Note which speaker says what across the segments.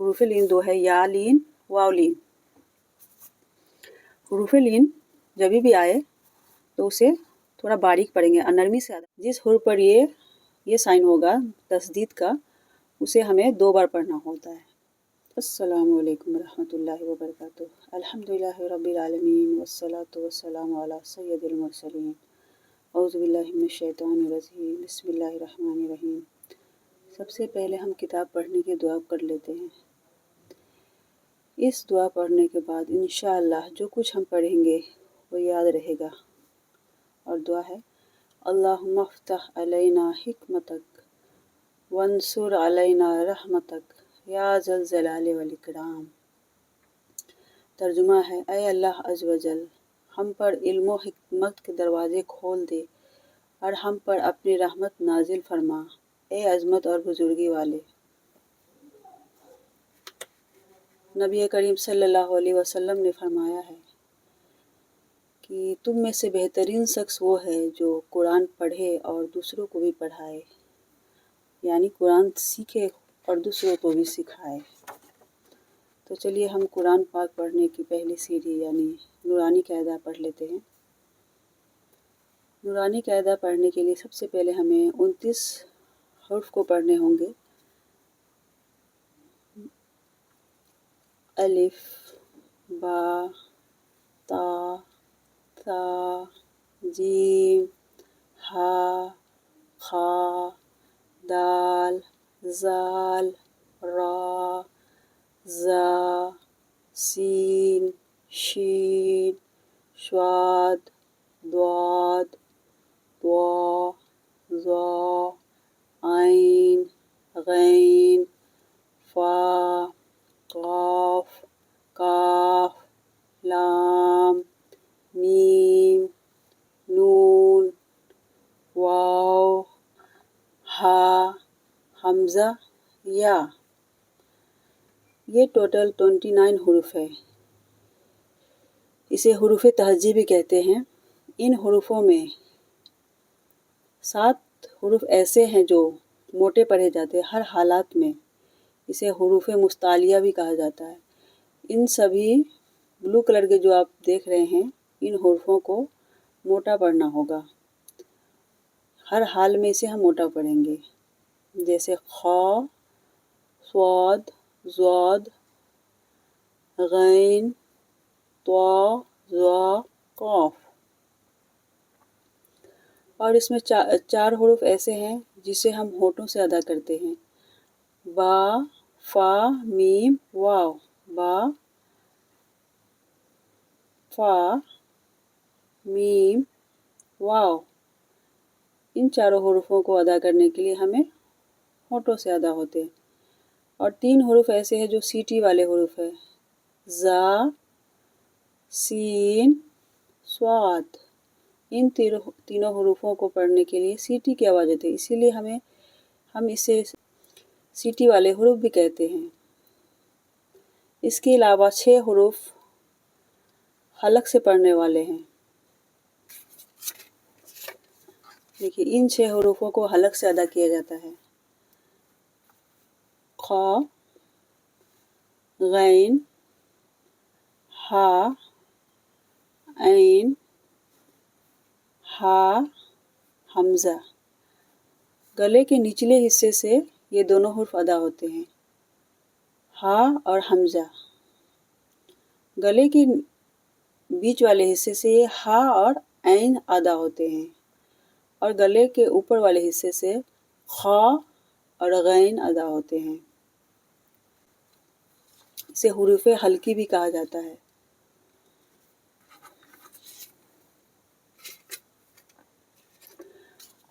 Speaker 1: حروف لین دو ہے، یا لین، واو لین۔ حروف لین جب بھی آئے تو اسے تھوڑا باریک پڑھیں گے، نرمی سے ادا۔ جس حرف پر یہ سائن ہوگا تشدید کا، اسے ہمیں 2 بار پڑھنا ہوتا ہے۔ السلام علیکم ورحمۃ اللہ وبرکاتہ۔ الحمدللہ رب العالمین والصلاة والسلام علی سید المرسلین۔ اعوذ باللہ من الشیطان الرجیم، بسم اللہ الرحمن الرحیم۔ سب سے پہلے ہم کتاب پڑھنے کی دعا کر لیتے ہیں۔ اس دعا پڑھنے کے بعد انشاءاللہ جو کچھ ہم پڑھیں گے وہ یاد رہے گا، اور دعا ہے اللہم افتح علینا حکمتک وانصر علینا رحمتک یا ذا الجلال والاکرام۔ ترجمہ ہے، اے اللہ عز و جل، ہم پر علم و حکمت کے دروازے کھول دے اور ہم پر اپنی رحمت نازل فرما، اے عظمت اور بزرگی والے۔ نبی کریم صلی اللہ علیہ وسلم نے فرمایا ہے کہ تم میں سے بہترین شخص وہ ہے جو قرآن پڑھے اور دوسروں کو بھی پڑھائے، یعنی قرآن سیکھے اور دوسروں کو بھی سکھائے۔ تو چلیے ہم قرآن پاک پڑھنے کی پہلی سیڑھی یعنی نورانی قاعدہ پڑھ لیتے ہیں۔ نورانی قاعدہ پڑھنے کے لیے سب سے پہلے ہمیں 29 حرف کو پڑھنے ہوں گے۔ الف، با، تا، ثا، جیم، ہا، خا، دال، زال، را، زا، سین، شین، صاد، ضاد، طا، ظا، عین، غین، فا، قاف، کاف، لام، میم، نون، واو، ہا، حمزہ، یا۔ یہ ٹوٹل 29 حروف ہے۔ اسے حروف تہجی بھی کہتے ہیں۔ ان حروفوں میں 7 حروف ایسے ہیں جو موٹے پڑھے جاتے ہیں ہر حالات میں۔ اسے حروف مستعلیہ بھی کہا جاتا ہے۔ ان سبھی بلو کلر کے جو آپ دیکھ رہے ہیں، ان حروفوں کو موٹا پڑھنا ہوگا۔ ہر حال میں اسے ہم موٹا پڑھیں گے، جیسے خا، صاد، ضاد، غین، طا، ظا، قاف۔ اور اس میں 4 حروف ایسے ہیں جسے ہم ہونٹوں سے ادا کرتے ہیں، با، فا، میم، واو۔ با، فا، میم، واو۔ ان چاروں حروفوں کو ادا کرنے کے لیے ہمیں ہونٹوں سے ادا ہوتے ہیں۔ اور 3 حروف ایسے ہیں جو سیٹی والے حروف ہیں، زا، سین، صاد۔ ان تینوں حروفوں کو پڑھنے کے لیے سیٹی کی آواز آتی ہے، اسی لیے ہم اسے سیٹی والے حروف بھی کہتے ہیں۔ اس کے علاوہ 6 حروف حلق سے پڑھنے والے ہیں۔ دیکھیے ان 6 حروفوں کو حلق سے ادا کیا جاتا ہے، خا، غین، ہا، عین، ہا، حمزہ۔ گلے کے نچلے حصے سے یہ دونوں حروف ادا ہوتے ہیں، ہا اور حمزہ۔ گلے کے بیچ والے حصے سے یہ ہا اور عین ادا ہوتے ہیں، اور گلے کے اوپر والے حصے سے خا اور غین ادا ہوتے ہیں۔ اسے حروف حلقی بھی کہا جاتا ہے۔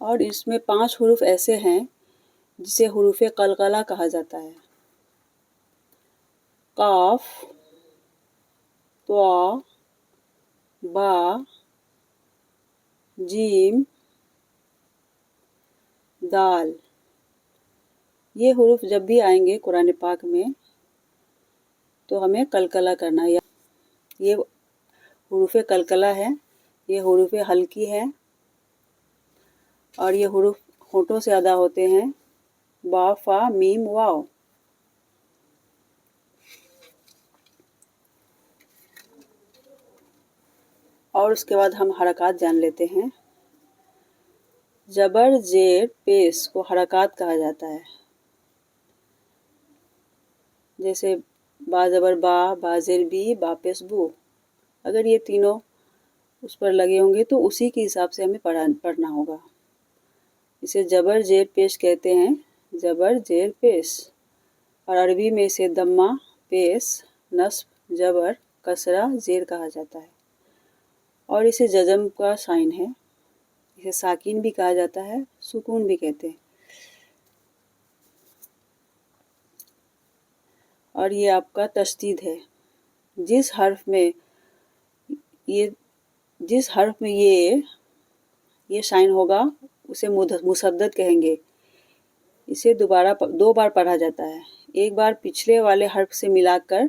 Speaker 1: اور اس میں 5 حروف ایسے ہیں جسے حروف قلقلہ کہا جاتا ہے، قاف، طا، با، جیم، دال۔ یہ حروف جب بھی آئیں گے قرآن پاک میں تو ہمیں قلقلہ کرنا ہے۔ یہ حروف قلقلہ ہے، یہ حروف حلقی ہے، اور یہ حروف ہونٹوں سے ادا ہوتے ہیں، با، فا، میم، واو۔ اور اس کے بعد ہم حرکات جان لیتے ہیں. جبر زیر پیش کو حرکات کہا جاتا ہے. جیسے با زبر با زیر بی، با پیش بو. اگر یہ تینوں اس پر لگے ہوں گے تو اسی کے حساب سے ہمیں پڑھنا ہوگا. اسے جبر زیر پیش کہتے ہیں، جبر زیر پیش. اور عربی میں اسے ضمہ، پیش، نصب، جبر، کسرہ، زیر کہا جاتا ہے. اور اسے جزم کا سائن ہے. اسے ساکن بھی کہا جاتا ہے، سکون بھی کہتے ہیں. اور یہ آپ کا تشدید ہے. جس حرف میں یہ سائن ہوگا اسے مشدد کہیں گے. اسے دو بار پڑھا جاتا ہے. ایک بار پچھلے والے حرف سے ملا کر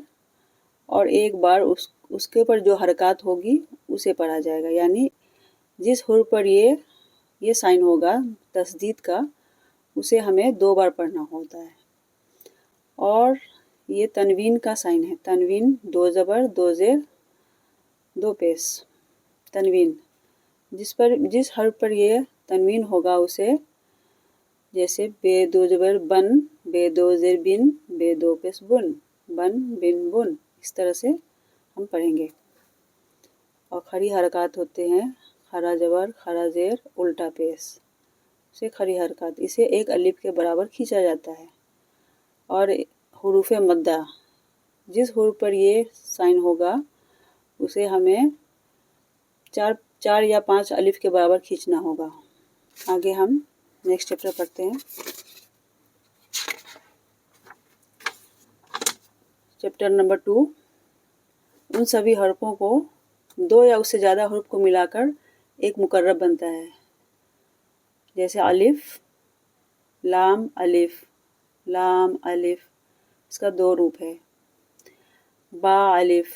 Speaker 1: اور ایک بار اس کے اوپر جو حرکات ہوگی اسے پڑھا جائے گا. یعنی جس حرف پر یہ سائن ہوگا تشدید کا اسے ہمیں 2 بار پڑھنا ہوتا ہے. اور یہ تنوین کا سائن ہے. تنوین 2 زبر 2 زیر 2 پیش. تنوین جس حرف پر یہ تنوین ہوگا اسے، جیسے بے 2 زبر بن، بے 2 زیر بن، بے 2 پیش بن، بن بن بن. اس طرح سے ہم پڑھیں گے. اور کھڑی حرکات ہوتے ہیں کھڑا زبر، کھڑا زیر، الٹا پیش. اسے کھڑی حرکات، اسے ایک الف کے برابر کھینچا جاتا ہے. اور حروف مدہ، جس حروف پر یہ سائن ہوگا اسے ہمیں 4 یا 5 الف کے برابر کھینچنا ہوگا. آگے ہم نیکسٹ چیپٹر پڑھتے ہیں. Chapter number 2. ان سبھی حرفوں کو 2 یا اس سے زیادہ حروف کو ملا کر ایک مقرب بنتا ہے. جیسے الف، لام الف، لام الف. اس کا 2 روپ ہے. با الف،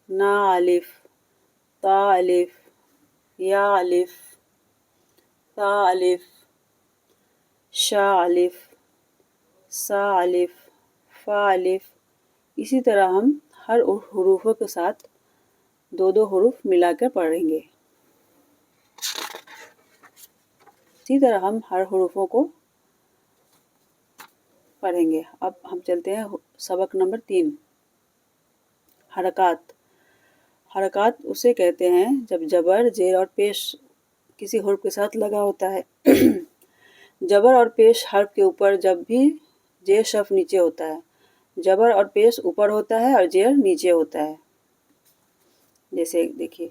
Speaker 1: نا الف، تا الف، یا الف، تا الف، شا الف، سا الف، فا الف. اسی طرح ہم ہر حروفوں کے ساتھ 2 حروف ملا کر پڑھیں گے. اسی طرح ہم ہر حروفوں کو پڑھیں گے. اب ہم چلتے ہیں سبق نمبر 3. حرکات. حرکات اسے کہتے ہیں جب جبر، زیر اور پیش کسی حرف کے ساتھ لگا ہوتا ہے. جبر اور پیش حرف کے اوپر جب بھی زیر شف نیچے ہوتا ہے. جبر اور پیش اوپر ہوتا ہے اور زیر نیچے ہوتا ہے. جیسے دیکھیے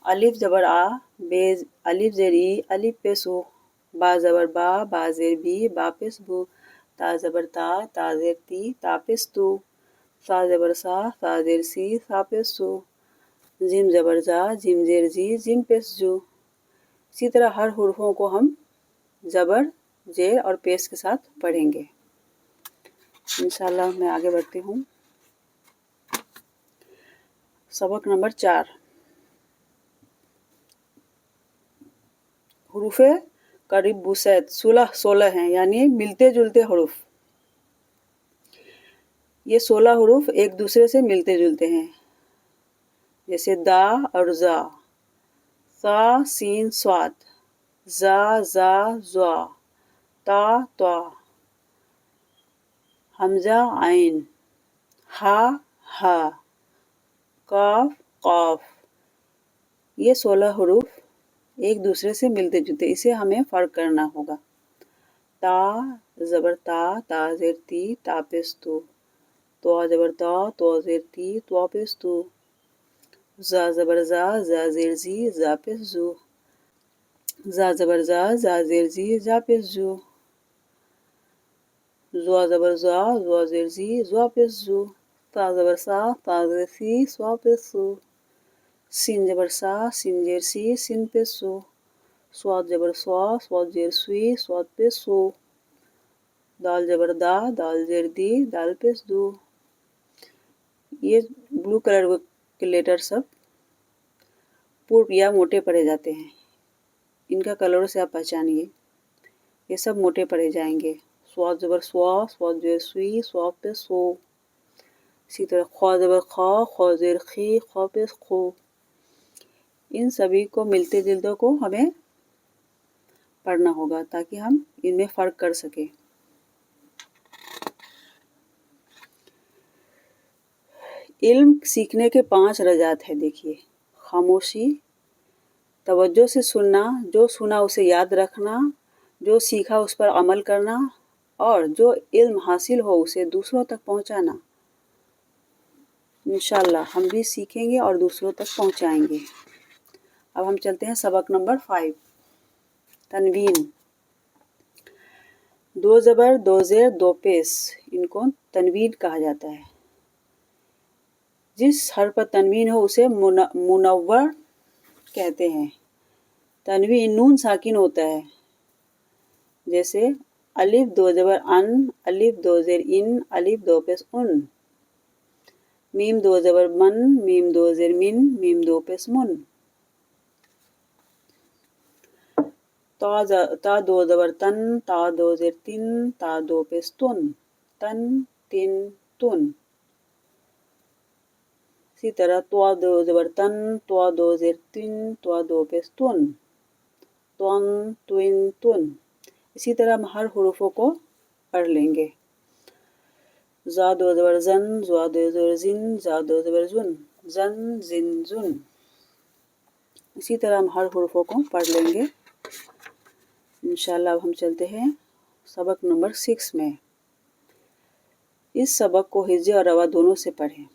Speaker 1: الف زبر آ، بے الف زیر ای، الف پیش او. با زبر با، با زیر بی، با پیش بو. تا زبر تا، تا زیر تی، تا پیش تو. سا زبر سا، سا زیر سی، سا پیش سو. جیم زبر زا، جیم زیر جی، جیم پیش جو. اسی طرح ہر حروفوں کو ہم زبر، زیر اور پیش کے ساتھ پڑھیں گے. انشاءاللہ میں آگے بڑھتی ہوں. سبق نمبر 4. حروف قریب بوسیت 16 ہیں، یعنی ملتے جلتے حروف. یہ 16 حروف ایک دوسرے سے ملتے جلتے ہیں. جیسے دا اور زا، سا سین صاد، زا زا زوا، تا توا، حمزہ عین، ہا ہا، کاف قاف. یہ 16 حروف ایک دوسرے سے ملتے جلتے. اسے ہمیں فرق کرنا ہوگا. تا زبر تا، تا زیر تی، تا پیش تو. تو زبر تو، تو زیر تی، تو پیش تو. زا زبر زا، زا زیر زی، زا پیش زو. زا زبر زا، زا زیر زی، زا پیش زو. زوا زبر زوا، زوا زیر زی، زوا پیش زو. تا زبر سا، تا زیر سی، سوا پیش سو. سین زبر سا، سین زیر سی، سین پیش سو. سواد زبر سوا، سواد زیر سوی، سواد پیش سو. دال زبر دا، دال زیر دی، دال پیش دو. یہ بلو کلر کے لیٹر سب پورپ یا موٹے پڑھے جاتے ہیں. ان کا کلر سے آپ پہچانیے. یہ سب موٹے پڑھے جائیں گے. سواد زبر سوا، سواد زیر سوئی، سواد پیش سو. اسی طرح خوا زبر خوا، خوا زیر خی، خوا پیش خو. इन सभी को मिलते जुलते को हमें पढ़ना होगा ताकि हम इनमें फ़र्क कर सकें। इल्म सीखने के 5 रजात है। देखिए, खामोशी, तवज्जो से सुनना, जो सुना उसे याद रखना, जो सीखा उस पर अमल करना और जो इल्म हासिल हो उसे दूसरों तक पहुंचाना। इंशाअल्लाह हम भी सीखेंगे और दूसरों तक पहुंचाएंगे। अब हम चलते हैं सबक नंबर 5, तनवीन। 2 ज़बर, 2 ज़ेर, 2 पेश, इनको तनवीन कहा जाता है। जिस हर्फ पर तनवीन हो उसे मुनव्वर कहते हैं। तनवीन नून साकिन होता है, जैसे अलिफ 2 ज़बर अन, अलिफ 2 ज़ेर इन, अलिफ 2 पेश उन। मीम 2 ज़बर मन, मीम 2 ज़ेर मिन, मीम 2 पेश मुन। ता 2 ज़बर तन, ता 2 ज़ेर तिन, ता 2 पेश तुन, तन तिन तुन। इसी तरह त्वा 2 ज़बर तन, त्वा 2 ज़ेर तिन, त्वा 2 पेश तुन, त्वन त्विन तुन। इसी तरह हम हर हुरूफों को पढ़ लेंगे। ज़ा 2 ज़बर ज़न, ज़ा 2 ज़बर ज़िन, ज़ा 2 ज़बर ज़ुन, ज़न ज़िन ज़ुन। इसी तरह हम हर हुरूफों को पढ़ लेंगे इंशाअल्लाह। अब हम चलते हैं सबक नंबर 6 में। इस सबक को हिज्जे और रवा दोनों से पढ़ें।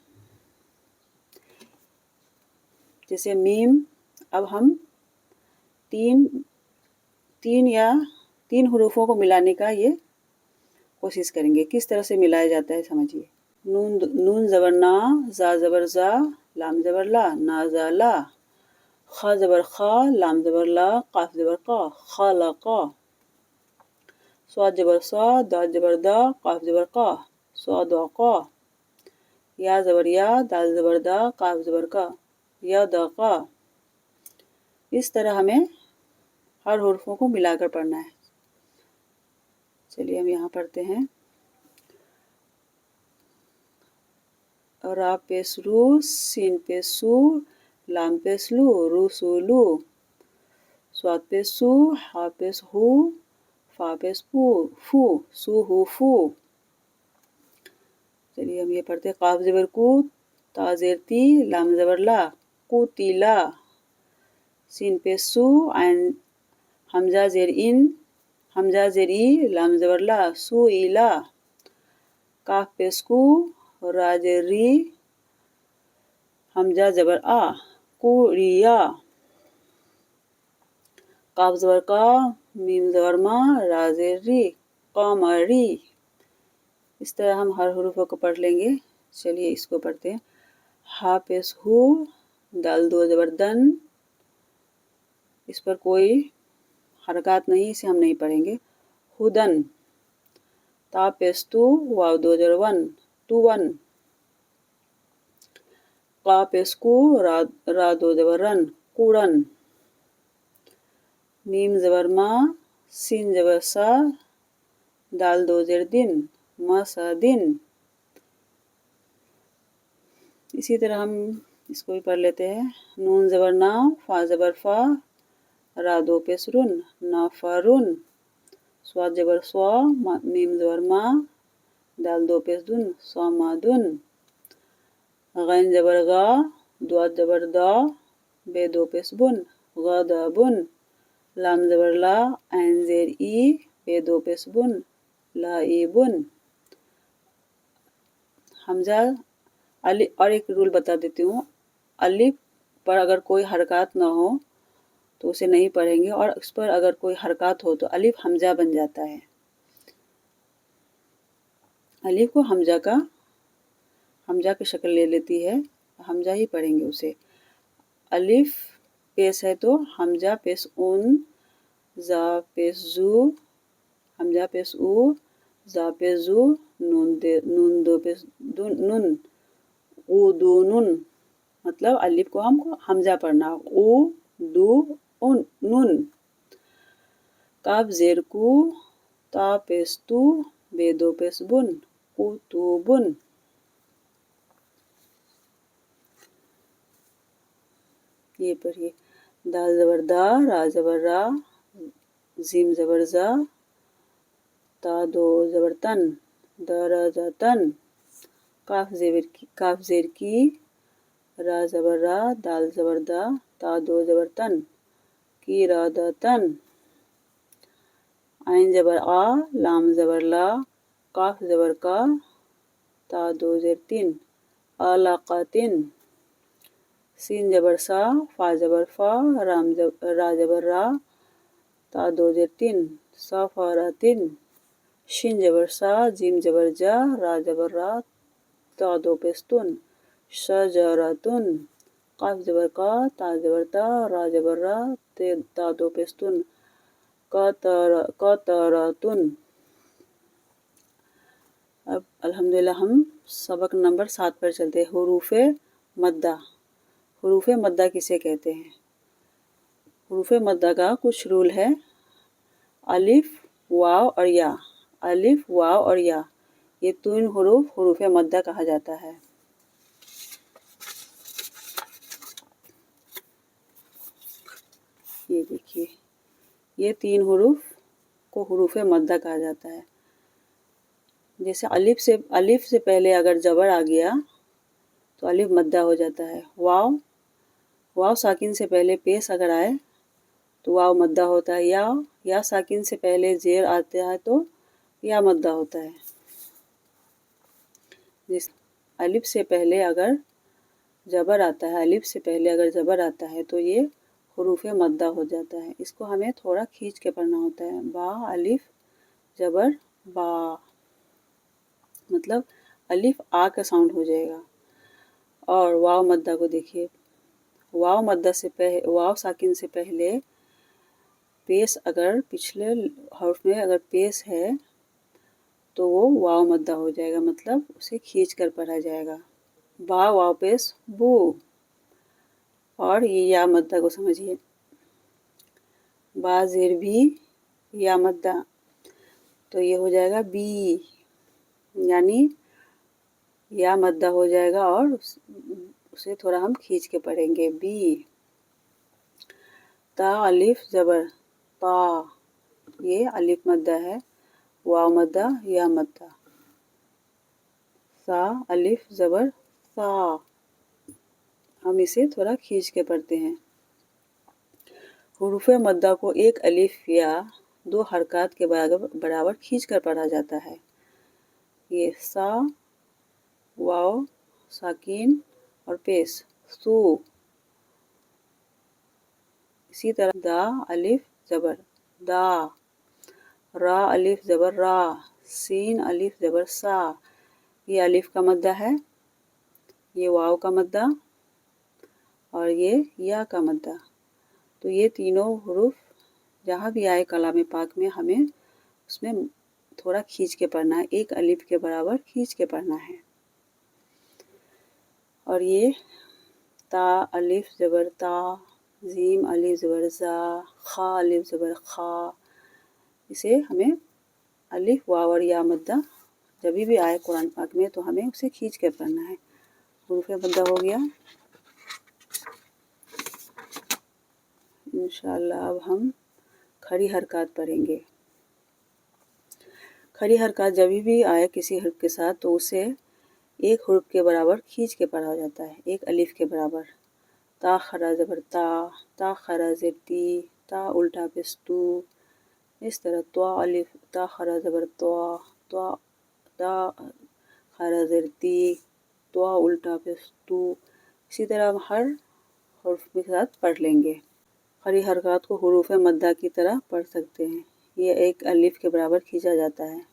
Speaker 1: जैसे मीम, अब हम तीन हुरूफों को मिलाने का ये कोशिश करेंगे। किस तरह से मिलाया जाता है समझिए। नून ज़बर ना, ज़ा ज़बर ज़ा, लाम ज़बर ला, ना ज़ा ला। खा ज़बर खा, लाम ज़बर ला, काफ ज़बर का, खा ला का। स्वाद ज़बर स्वा, दाल ज़बर दा, काफ ज़बर का, स्वा दा का। या ज़बर या, दाल ज़बर दा, काफ ज़बर का, या दा का। इस तरह हमें हर हुरूफों को मिलाकर पढ़ना है। चलिए हम यहाँ पढ़ते हैं। रा पेश रू, सीन पेश सू, लाम पेश लू, रू सू लू। स्वाद पेश सू, हा पेश हू, फा पेश फू, सू हू फू। चलिए हम ये पढ़ते हैं। काफ ज़बर कू, ता ज़ेर ती, लाम ज़बर ला, कू तीला। सीन पेश सू, आइन हमजा ज़ेर इन, हमजा ज़ेर ई, लाम ज़बर ला, सू ईला। काफ पेश कू, रा ज़ेर री, हमजा ज़बर आ, कू रिया। काफ ज़बर का, मीम ज़बर मा, रा ज़ेर री, कामरी। इस तरह हम हर हुरूफों को पढ़ लेंगे। चलिए इसको पढ़ते हैं। हा पेश हू, दाल 2 ज़बर दन, इस पर कोई हरकत नहीं, इसे हम नहीं पढ़ेंगे। हुदन। ता पेश तू, वाव 2 ज़बर वन, तू वन। का पेश कू, रा 2 ज़बर रन, कूड़न। मीम ज़बर मा, सीन ज़बर सा, दाल 2 ज़ेर दिन, मा दिन। इसी तरह हम इसको भी पढ़ लेते हैं। नून ज़बर ना, फा ज़बर फा, रा 2 पेश रुन, ना फारुन। स्वाद ज़बर स्वा, मीम ज़बर मा, दाल 2 पेश दुन, स्वा मादुन। गैन ज़बर गा, द्वाद ज़बर दा, बे 2 पेश बुन, गा दा बुन। लाम ज़बर ला, ऐन ज़ेर ई, बे 2 पेश बुन, ला ई बुन। हमजा और एक रूल बता देती हूँ। अलिफ पर अगर कोई हरकत ना हो तो उसे नहीं पढ़ेंगे, और उस पर अगर कोई हरकत हो तो अलिफ हमजा बन जाता है। अलिफ को हमजा की शक्ल ले लेती है, हमजा ही पढ़ेंगे उसे। अलिफ पेश है तो हमजा पेश उन, जा पेश जू, हमजा पेश ऊ, जा पेश जू, नून 2 पेश नुन, ऊ दू नुन। मतलब अलिफ को हमको हमजा पढ़ना, ऊ दू उन नुन। काफ ज़ेर कू, ता पेश तू, बे 2 पेश बुन, कू तू बुन। ये पढ़िए। दाल ज़बर दा, रा ज़बर रा, जीम ज़बर ज़ा, ता दो ज़बर तन, द र ज़ तन, काफ ज़ेर की, रा ज़बर रा, दाल ज़बर दा, ता दो ज़बर तन, की रा द तन, आइन ज़बर आ, लाम ज़बर ला, काफ ज़बर का, ता दो ज़ेर तीन, अलाक़ातिन, सीन ज़बर सा, फा ज़बर फा, रा ज़बर रा, ता दो ज़ेर तीन, साफ़ारातिन, शिन ज़बर सा, जीम ज़बर जा, रा ज़बर रा, ता दो पेस्तुन, शजरातुन, काफ ज़बर का, ता ज़बर ता, रा ज़बर रा, ता दो पेस्तुन, कतरातुन। अब अल्हम्दुलिल्लाह हम सबक नंबर 7 पर चलते हैं। हुरूफ़े मद्दा। हुरूफ़े मद्दा किसे कहते हैं? हुरूफ़े मद्दा का कुछ रूल है। अलिफ, वाव और या। अलिफ, वाव और या, ये तीन हुरूफ़े मद्दा कहा जाता है। ये देखिए, ये तीन हुरूफ को हुरूफ़े मद्दा कहा जाता है। जैसे अलिफ से पहले अगर ज़बर आ गया तो अलिफ मद्दा हो जाता है। वाव साकिन से पहले पेश अगर आए तो वाव मद्दा होता है। या साकिन से पहले ज़ेर आता है तो या मद्दा होता है। जिस अलिफ से पहले अगर ज़बर आता है, अलिफ से पहले अगर ज़बर आता है तो ये हुरूफ़े मद्दा हो जाता है। इसको हमें थोड़ा खींच के पढ़ना होता है। बा अलिफ ज़बर बा, मतलब अलिफ आ का साउंड हो जाएगा। और वाव मद्दा को देखिए, वाव साकिन से पहले पेश अगर पिछले हर्फ में अगर पेश है तो वो वाव मद्दा हो जाएगा, मतलब उसे खींच कर पढ़ा जाएगा। बा वाव पेश बू। और ये या मद्दा को समझिए, बा ज़ेर भी या मद्दा, तो ये हो जाएगा बी, यानी या मद्दा हो जाएगा और उसे थोड़ा हम खींच के पढ़ेंगे। बी। ता अलिफ ज़बर ता, ये अलिफ मद्दा है। वाव मद्दा, या मद्दा। सा अलिफ ज़बर सा, हम इसे थोड़ा खींच के पढ़ते हैं। हुरूफ़े मद्दा को एक अलिफ या दो हरकत के बराबर खींच कर पढ़ा जाता है। ये सा, वाव साकिन और पेश सू। इसी तरह दा अलिफ ज़बर दा, रा अलिफ ज़बर रा, सीन अलिफ ज़बर सा, ये अलिफ का मद्दा है, ये वाव का मद्दा और ये या का मद्दा। तो ये तीनों हुरूफ जहाँ भी आए कलाम पाक में हमें उसमें थोड़ा खींच के पढ़ना है, एक अलिफ के बराबर खींच के पढ़ना है। और ये ता अलिफ ज़बर ता, जीम अलिफ ज़बर ज़ा, खा अलिफ ज़बर खा, इसे हमें अलिफ वाव और या मद्दा जब भी आए कुरान पाक में तो हमें उसे खींच कर पढ़ना है। हुरूफ़े मद्दा हो गया। इंशाअल्लाह अब हम खड़ी हरकत पढ़ेंगे। खड़ी हरकत जब भी आए किसी हर्फ के साथ तो उसे एक हुर्फ के बराबर खींच के पढ़ा जाता है, एक अलिफ के बराबर। ता खरा ज़बर ता खरा ज़ेर ती, ता उल्टा पेश तू। इस तरह त्वा अलिफ ता खरा ज़बर त्वा, ता खरा ज़ेर ती, त्वा उल्टा पेश तू। इसी तरह हम हर हुर्फ के साथ पढ़ लेंगे। खड़ी हरकत को हुरूफ़े मद्दा की तरह पढ़ सकते हैं। ये एक अलिफ के बराबर खींचा जाता है।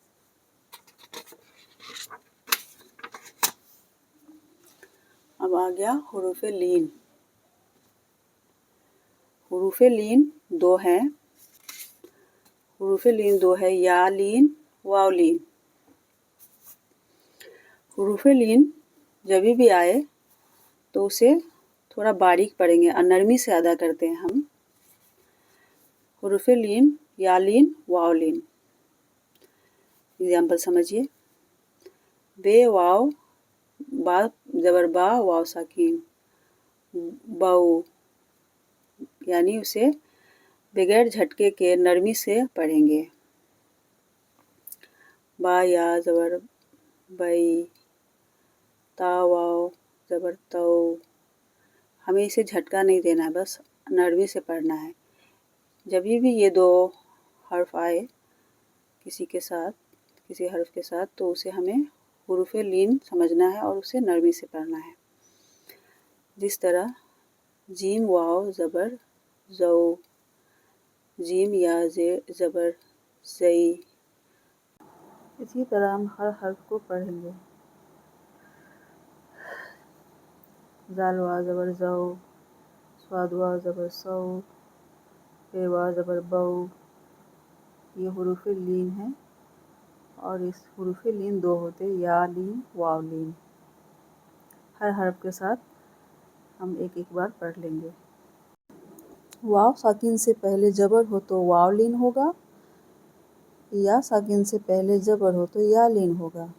Speaker 1: अब आ गया हुरूफ़े लीन। हुरूफ़े लीन दो हैं। हुरूफ़े लीन दो है, या लीन, वाव लीन। हुरूफ़े लीन जब भी आए तो उसे थोड़ा बारीक पढ़ेंगे, नरमी से अदा करते हैं हम। हुरूफ़े लीन, या लीन, वाव लीन। एग्जाम्पल समझिए, बे वाव बा ज़बर बा, वाव साकिन, बाऊ। यानी उसे बगैर झटके के नरमी से पढ़ेंगे। बा या ज़बर बई, ता वाव ज़बर तौ। हमें इसे झटका नहीं देना है, बस नरमी से पढ़ना है। जब भी ये दो हर्फ आए किसी के साथ, किसी हर्फ के साथ, तो उसे हमें हुरूफ़े लीन समझना है और उसे नरमी से पढ़ना है। जिस तरह जीम वाव ज़बर ज़ौ, जीम या जे ज़बर ज़ई। इसी तरह हम हर हर्फ को पढ़ेंगे। ज़ाल वाव ज़बर ज़ौ, स्वाद वाव ज़बर सौ, पे वाव ज़बर बौ। ये हुरूफ़े लीन हैं और इस हुरूफ़े लीन दो होते, या लीन, वाव लीन। हर हर्फ के साथ हम एक एक बार पढ़ लेंगे। वाव साकिन से पहले ज़बर हो तो वाव लीन होगा, या साकिन से पहले ज़बर हो तो या लीन होगा।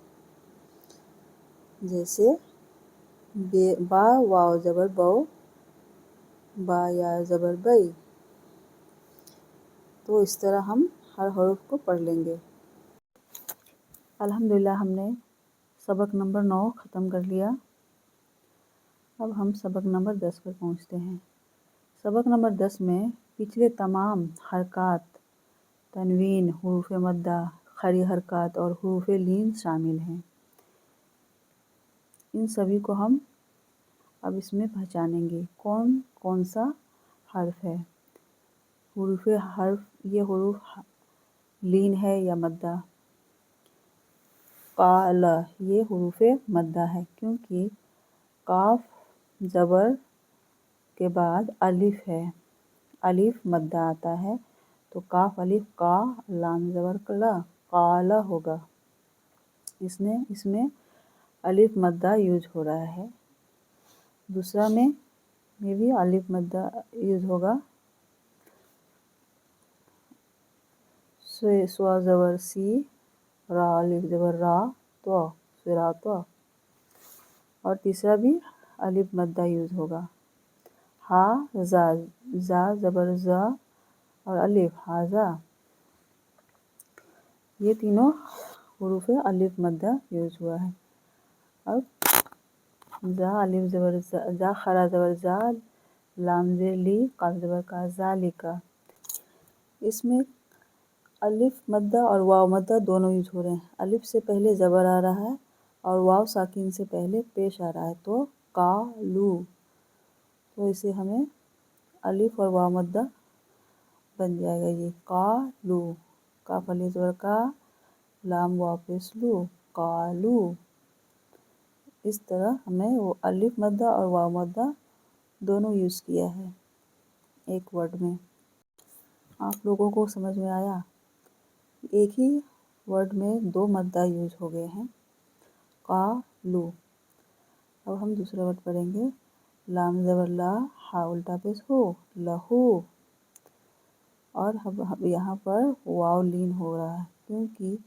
Speaker 1: जैसे बा वाव ज़बर बौ, बा या ज़बर बई। तो इस तरह हम हर हर्फ को पढ़ लेंगे। अल्हम्दुलिल्लाह हमने सबक नंबर 9 ख़त्म कर लिया। अब हम सबक नंबर 10 पर पहुंचते हैं। सबक नंबर 10 में पिछले तमाम हरकात, तनवीन, हुरूफ़े मद्दा, खड़ी हरकात और हुरूफ़े लीन शामिल हैं। इन सभी को हम अब इसमें पहचानेंगे कौन कौन सा हर्फ है। हुरूफ़े हर्फ, ये हुरूफ लीन है या मद्दा। काल, ये हुरूफ़े मद्दा है क्योंकि काफ ज़बर के बाद अलिफ है, अलिफ मद्दा आता है, तो काफ अलिफ का, लाम ज़बर कला, काला होगा। इसमें अलिफ मद्दा यूज हो रहा है। दूसरा में भी अलिफ मद्दा यूज होगा। स्वा ज़बर सी, रा अलिफ ज़बर रा, तो सिरा तो। और तीसरा भी अलिफ मद्दा यूज होगा। हा जा, जा ज़बर जा और अलिफ हाजा। ये तीनों हुरूफ़े अलिफ मद्दा यूज हुआ है। अब जा अलिफ ज़बर जा, खरा ज़बर जा, लाम ज़ेर ली, काफ ज़बर का, ज़ालिका। इसमें अलिफ मद्दा और वाव मद्दा दोनों यूज हो रहे हैं। अलिफ से पहले ज़बर आ रहा है और वाव साकिन से पहले पेश आ रहा है, तो का लू। तो इसे हमें अलिफ और वाव मद्दा बन जाएगा ये का लू। काफ अलिफ ज़बर का, लाम वाव पेश लू, कालू। इस तरह हमें वो अलिफ मद्दा और वाव मद्दा दोनों यूज़ किया है एक वर्ड में। आप लोगों को समझ में आया? एक ही वर्ड में दो मद्दा यूज हो गए हैं, का लू। अब हम दूसरा वर्ड पढ़ेंगे। लाम ज़बर ला, हा उल्टा पेश हो, लहू। और हम यहाँ पर वाव लीन हो रहा है क्योंकि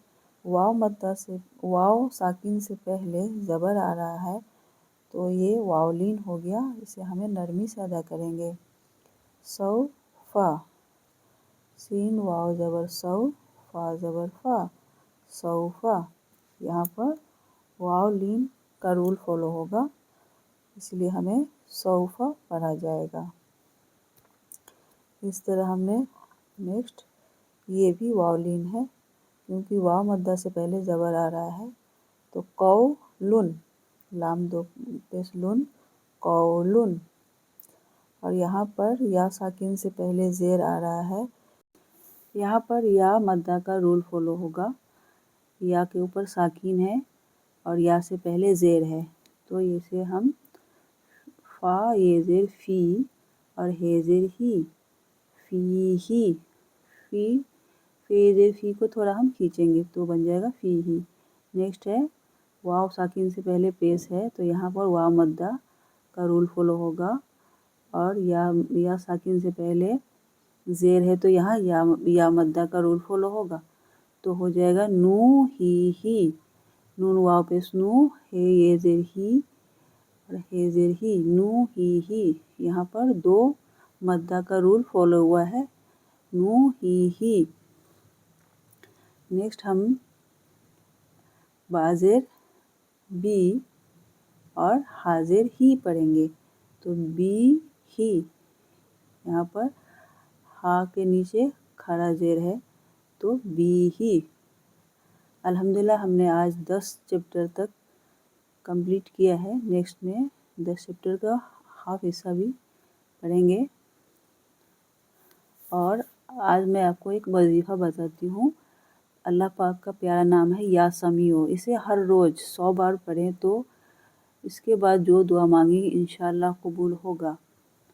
Speaker 1: वाव साकिन से पहले ज़बर आ रहा है, तो ये वाव लीन हो गया। इसे हमें नरमी से अदा करेंगे। सौ फा, सीन वाव ज़बर सौ, फा ज़बर फा, सौफा। यहाँ पर वाव लीन का रूल फॉलो होगा, इसलिए हमें सौफा पढ़ा जाएगा। इस तरह हमने नेक्स्ट ये भी वाव लीन है क्योंकि वाव मद्दा से पहले ज़बर आ रहा है, तो कौ लुन, लाम दो पेश लुन, कौलुन। और यहाँ पर या साकिन से पहले ज़ेर आ रहा है, यहाँ पर या मद्दा का रूल फॉलो होगा। या के ऊपर साकिन है और या से पहले ज़ेर है, तो इसे हम फा ये ज़ेर फ़ी और हे ज़ेर ही, फ़ी ही। फ़ी ज़ेर फ़ी को थोड़ा हम खींचेंगे तो बन जाएगा फ़ी ही। नेक्स्ट है वाव साकिन से पहले पेश है, तो यहाँ पर वाव मद्दा का रूल फॉलो होगा। और या साकिन से पहले ज़ेर है, तो यहाँ या मद्दा का रूल फॉलो होगा, तो हो जाएगा नू ही। नून वाव पेश नू, हे ये ज़ेर ही और हे ज़ेर ही, नू ही। यहाँ पर दो मद्दा का रूल फॉलो हुआ है, नू ही। नेक्स्ट हम बाज़ेर बी और हाजिर ही पढ़ेंगे। तो बी ही, यहाँ पर हा के नीचे खड़ा जेर है, तो बी ही। अल्हम्दुलिल्लाह हमने आज 10 चैप्टर तक कंप्लीट किया है। नेक्स्ट में 10 चैप्टर का हाफ हिस्सा भी पढ़ेंगे। और आज मैं आपको एक वजीफ़ा बताती हूँ। अल्लाह पाक का प्यारा नाम है या समीओ। इसे हर रोज़ 100 बार पढ़ें तो इसके बाद जो दुआ मांगेंगे इंशाअल्लाह कबूल होगा।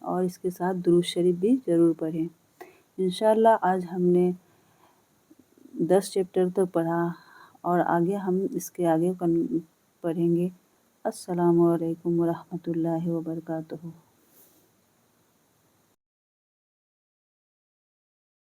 Speaker 1: और इसके साथ दुरूद शरीफ भी ज़रूर पढ़ें। इंशाअल्लाह आज हमने 10 चैप्टर तक पढ़ा और आगे हम इसके आगे पढ़ेंगे। अस्सलामु अलैकुम व रहमतुल्लाहि व बरकातुहू।